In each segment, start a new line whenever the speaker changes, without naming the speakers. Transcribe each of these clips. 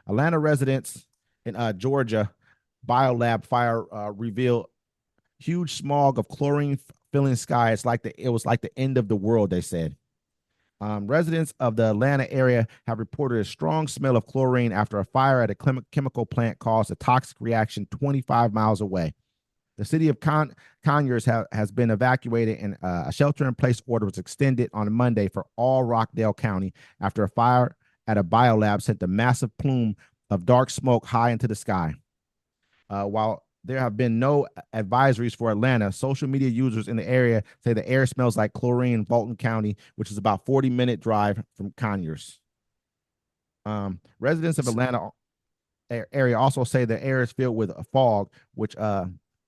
Atlanta residents in Georgia BioLab fire revealed huge smog of chlorine filling sky. It was like the end of the world, they said. Residents of the Atlanta area have reported a strong smell of chlorine after a fire at a chemical plant caused a toxic reaction 25 miles away. The city of Conyers has been evacuated, and a shelter-in-place order was extended on Monday for all Rockdale County after a fire at a biolab sent a massive plume of dark smoke high into the sky. While there have been no advisories for Atlanta, social media users in the area say the air smells like chlorine in Fulton County, which is about 40-minute drive from Conyers. Residents of Atlanta area also say the air is filled with a fog, which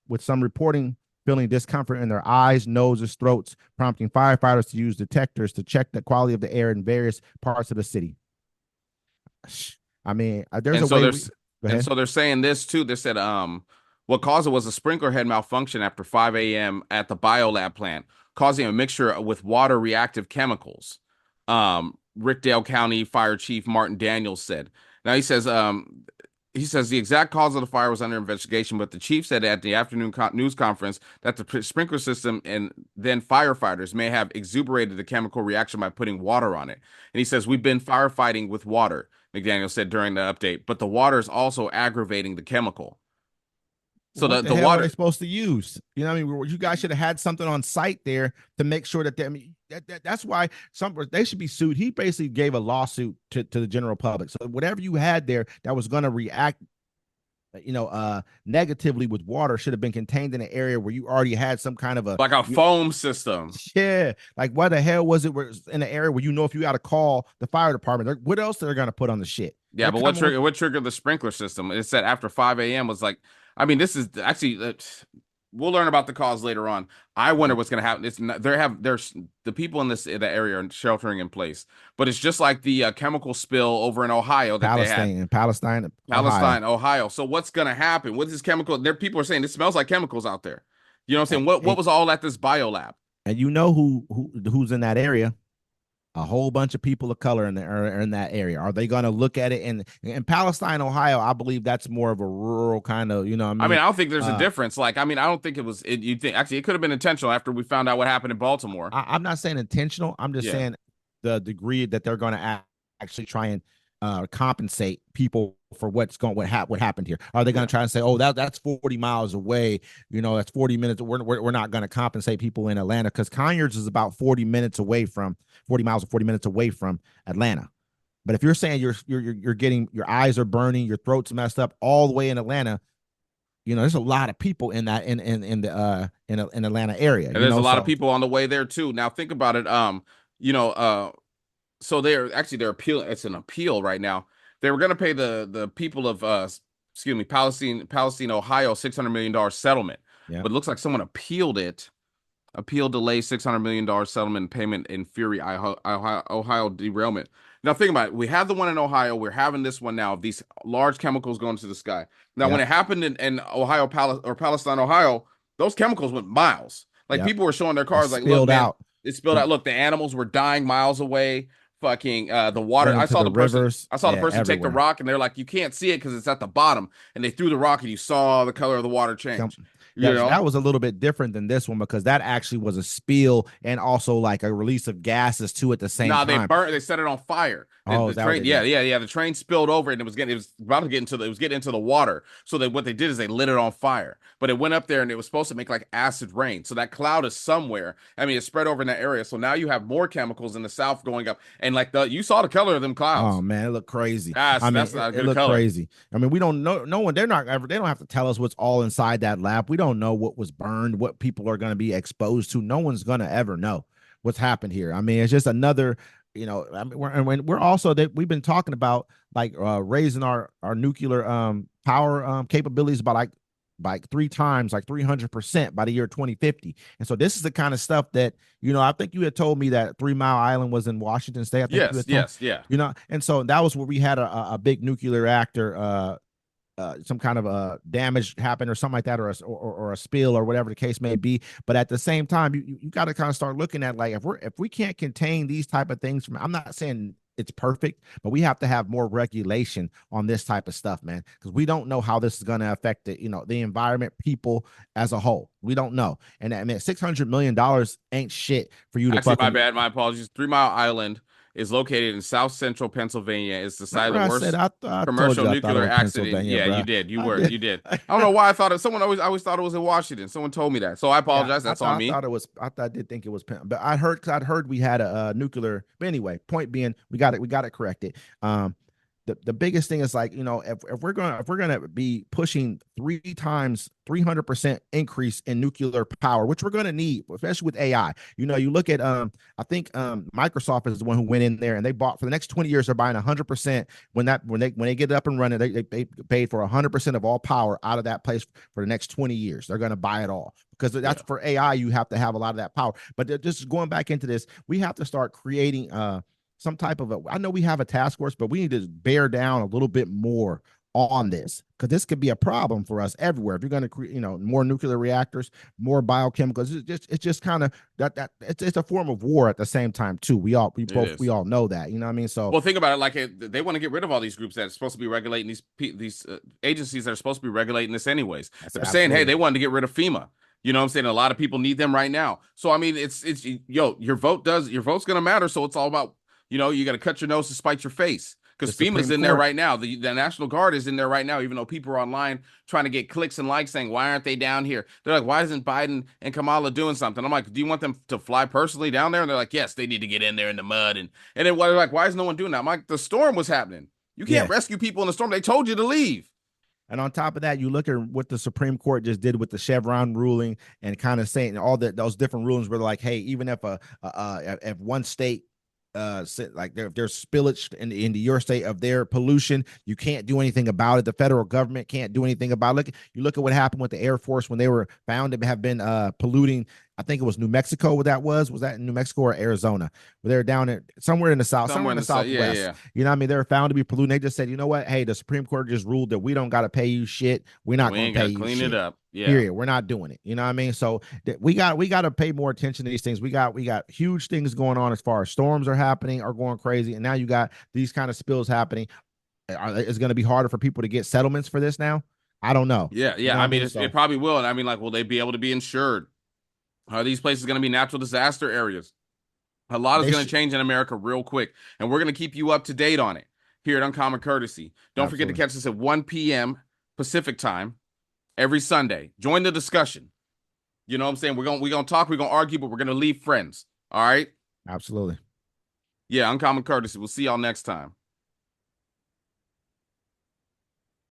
with some reporting feeling discomfort in their eyes, noses, throats, prompting firefighters to use detectors to check the quality of the air in various parts of the city. I mean, there's
And
a
so
way.
there's
Go
and
ahead.
so they're saying this too. They said what caused it was a sprinkler head malfunction after 5 a.m. at the BioLab plant, causing a mixture with water reactive chemicals. Rockdale County Fire Chief Martin Daniels said. Now he says the exact cause of the fire was under investigation, but the chief said at the afternoon news conference that the sprinkler system and then firefighters may have exuberated the chemical reaction by putting water on it. And he says, we've been firefighting with water, McDaniel said during the update, but the water is also aggravating the chemical. So
What
the,
the
the
hell were they
water,
supposed to use? You know, what I mean, you guys should have had something on site there to make sure that they, I mean, that's why they should be sued. He basically gave a lawsuit to the general public. So whatever you had there that was going to react, negatively with water should have been contained in an area where you already had some kind of a
like a foam system.
yeah. Like what the hell was it? Was in an area where if you got to call the fire department, what else they're going to put on the shit?
Yeah,
They're
but what
coming with
triggered what triggered the sprinkler system? It said after 5 a.m. was like, I mean, this is actually we'll learn about the cause later on. I wonder what's going to happen. It's not, there's the people in the area are sheltering in place, but it's just like the chemical spill over in Ohio that they had.
Palestine, Ohio.
Palestine, Ohio. So what's going to happen with this chemical? There, people are saying it smells like chemicals out there. You know what I'm saying? What
And,
was all at this biolab?
and you know who's in that area? A whole bunch of people of color in that area. Are they going to look at it in Palestine, Ohio? I believe that's more of a rural kind of, you know what I
I mean,
mean?
I don't think there's a
Uh,
difference. Like, I mean, I don't think it was. You think actually it could have been intentional after we found out what happened in Baltimore.
I'm not saying intentional. I'm just
Yeah,
saying the degree that they're going to actually try and compensate people for what happened here. Are they going
yeah.
to try and say, oh, that's 40 miles away? You know, that's 40 minutes. We're not going to compensate people in Atlanta because Conyers is about 40 miles or 40 minutes away from Atlanta. But if you're saying you're getting your eyes are burning, your throat's messed up all the way in Atlanta, there's a lot of people in that in the in Atlanta area,
And there's a lot of
so
people on the way there too. Now think about it. You know, so they're appealing. It's an appeal right now. They were going to pay the people of excuse me, Palestine, Ohio, $600 million settlement,
yeah.
but it looks like someone appealed it. Appeal delays $600 million settlement payment in Fury, Ohio derailment. Now think about it. We have the one in Ohio. We're having this one now. These large chemicals going to the sky. Now, when
Yep.
it happened in Ohio, or Palestine, Ohio, those chemicals went miles. Like
Yep.
people were showing their
It
cars, like, look,
spilled
man,
out.
it spilled
It
out. Look, the animals were dying miles away. Fucking the water.
went into the rivers.
I saw the
Yeah,
person take the
everywhere.
rock, and they're like, you can't see it because it's at the bottom. And they threw the rock, and you saw the color of the water
Come,
change. You
that
know.
was a little bit different than this one because that actually was a spill and also like a release of gases too at the same
No, they
time.
burnt. They set it on fire. The,
Oh,
the
is that what
train,
they
yeah,
did?
yeah, yeah. The train spilled over, and it was about to get into the water. So what they did is they lit it on fire. But it went up there, and it was supposed to make like acid rain. So that cloud is somewhere. I mean, it spread over in that area. So now you have more chemicals in the south going up, and like you saw the color of them
Oh
clouds.
man, it looked crazy. I mean,
That's not a
it
good
looked
color.
crazy. I mean, we don't know. No one. They don't have to tell us what's all inside that lab. We don't know what was burned, what people are going to be exposed to. No one's going to ever know what's happened here. I mean, it's just another. I mean, we're also that we've been talking about like raising our nuclear power capabilities by three times, like 300% by the year 2050. And so this is the kind of stuff that, I think you had told me that 3 Mile Island was in Washington State. I think you
Yes,
had told,
yes, yeah.
and so that was where we had a big nuclear reactor, some kind of a damage happened or something like that, or a spill or whatever the case may be. But at the same time, you got to kind of start looking at like if we can't contain these type of things from, I'm not saying it's perfect, but we have to have more regulation on this type of stuff, man, because we don't know how this is going to affect the environment, people as a whole. We don't know. And I mean, $600 million ain't shit for you to
Actually, my
fucking.
bad. My apologies. 3 Mile Island is located in south central Pennsylvania. It's the site of
Remember
the
I said
worst
I told
commercial
you I thought it
nuclear
was
accident.
Pennsylvania,
Yeah, you
bro.
did. You
I
were.
did.
You did. I don't know why I thought it. I always thought it was in Washington. Someone told me that, so I
Yeah,
apologize.
I
That's on
thought I
me.
thought it was. I did think it was, but I'd heard we had a, nuclear. But anyway, point being, we got it corrected. The biggest thing is like, if we're gonna be pushing 300% increase in nuclear power, which we're gonna need, especially with AI. You look at I think Microsoft is the one who went in there and they bought for the next 20 years. They're buying 100% when they get it up and running. They paid for 100% of all power out of that place for the next 20 years. They're gonna buy it all because
Yeah.
that's for AI. You have to have a lot of that power. But just going back into this, we have to start creating some type of I know we have a task force, but we need to bear down a little bit more on this because this could be a problem for us everywhere. If you're going to create, more nuclear reactors, more biochemicals, it's just kind of that it's a form of war at the same time too.
It
We
is.
all know that. You know what I mean? So
Well, think about it. Like they want to get rid of all these groups that are supposed to be regulating these agencies that are supposed to be regulating this anyways.
that's
They're saying, hey,
absolutely
they wanted to get rid of FEMA. You know what I'm saying? A lot of people need them right now. So I mean, it's your vote's gonna matter. So it's all about you got to cut your nose to spite your face
the
because FEMA's
Supreme
in there
Court.
right now. The National Guard is in there right now. Even though people are online trying to get clicks and likes saying, why aren't they down here? They're like, why isn't Biden and Kamala doing something? I'm like, do you want them to fly personally down there? And they're like, yes, they need to get in there in the mud and then they're like, why is no one doing that? I'm like, the storm was happening. You can't
Yeah.
rescue people in the storm. They told you to leave.
And on top of that, you look at what the Supreme Court just did with the Chevron ruling and kind of saying all those different rulings were like, hey, even if one state like if there's spillage into your state of their pollution, you can't do anything about it. The federal government can't do anything about it. Look at what happened with the Air Force when they were found to have been polluting. I think it was New Mexico. What that was that in New Mexico or Arizona? Where they're down in somewhere in the south, somewhere
Somewhere
in
in
the
the side, yeah,
southwest.
yeah.
You know what I mean? They were found to be polluting. They just said, you know what? Hey, the Supreme Court just ruled that we don't got to pay you shit. We're not
We
going
ain't
to
got
pay
to
you
clean it
shit.
up. Yeah.
Period. We're not doing it. You know what I mean? So we got to pay more attention to these things. We got huge things going on as far as storms are going crazy, and now you got these kind of spills happening. It's going to be harder for people to get settlements for this now. I don't know.
Yeah,
You know
yeah.
what I
I mean,
mean?
it
So
probably will. And I mean, like, will they be able to be insured? Are these places going to be natural disaster areas? A lot is
they
going to
should
change in America real quick, and we're going to keep you up to date on it here at Uncommon Courtesy. Don't forget to
absolutely,
catch us at 1 p.m. Pacific time every Sunday. Join the discussion. You know what I'm saying? We're gonna talk, we're gonna argue, but we're gonna leave friends. All right?
absolutely.
Yeah, Uncommon Courtesy. We'll see y'all next time.